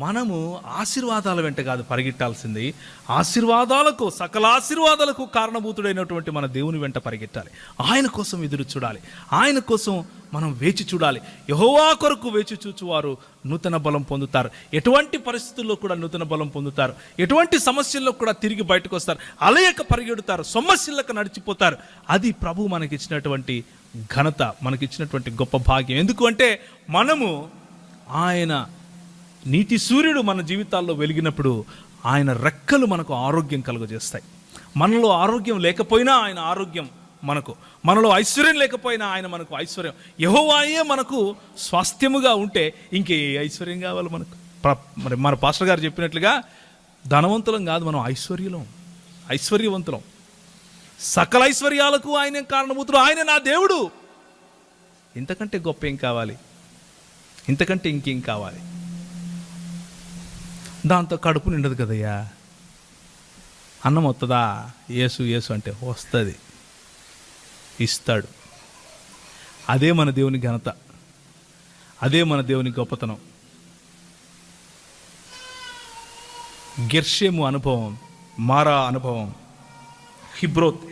మనము ఆశీర్వాదాల వెంట కాదు పరిగెట్టాల్సింది, ఆశీర్వాదాలకు, సకల ఆశీర్వాదాలకు కారణభూతుడైనటువంటి మన దేవుని వెంట పరిగెట్టాలి. ఆయన కోసం ఎదురు చూడాలి, ఆయన కోసం మనం వేచి చూడాలి. యెహోవా కొరకు వేచి చూచువారు నూతన బలం పొందుతారు. ఎటువంటి పరిస్థితుల్లో కూడా నూతన బలం పొందుతారు. ఎటువంటి సమస్యల్లో కూడా తిరిగి బయటకు వస్తారు. అలయక పరిగెడుతారు, సొమ్మసిల్లక నడిచిపోతారు. అది ప్రభు మనకిచ్చినటువంటి ఘనత, మనకిచ్చినటువంటి గొప్ప భాగ్యం. ఎందుకు అంటే మనము ఆయన నీతి సూర్యుడు మన జీవితాల్లో వెలిగినప్పుడు ఆయన రెక్కలు మనకు ఆరోగ్యం కలుగజేస్తాయి. మనలో ఆరోగ్యం లేకపోయినా ఆయన ఆరోగ్యం మనకు, మనలో ఐశ్వర్యం లేకపోయినా ఆయన మనకు ఐశ్వర్యం. యెహోవాయే మనకు స్వాస్థ్యముగా ఉంటే ఇంకే ఐశ్వర్యం కావాలి మనకు? మరి మన పాస్టర్ గారు చెప్పినట్లుగా ధనవంతులం కాదు, మనం ఐశ్వర్యవంతులం. సకల ఐశ్వర్యాలకు ఆయన కారణభూతుడు, ఆయన నా దేవుడు. ఇంతకంటే గొప్ప ఏం కావాలి? ఇంతకంటే ఇంకేం కావాలి? దాంతో కడుపు నిండదు కదయ్యా. అన్నం వస్తుందా? యేసు అంటే వస్తుంది, ఇస్తాడు. అదే మన దేవుని ఘనత, అదే మన దేవుని గొప్పతనం. గెర్షేము అనుభవం, మారా అనుభవం, హిబ్రోత్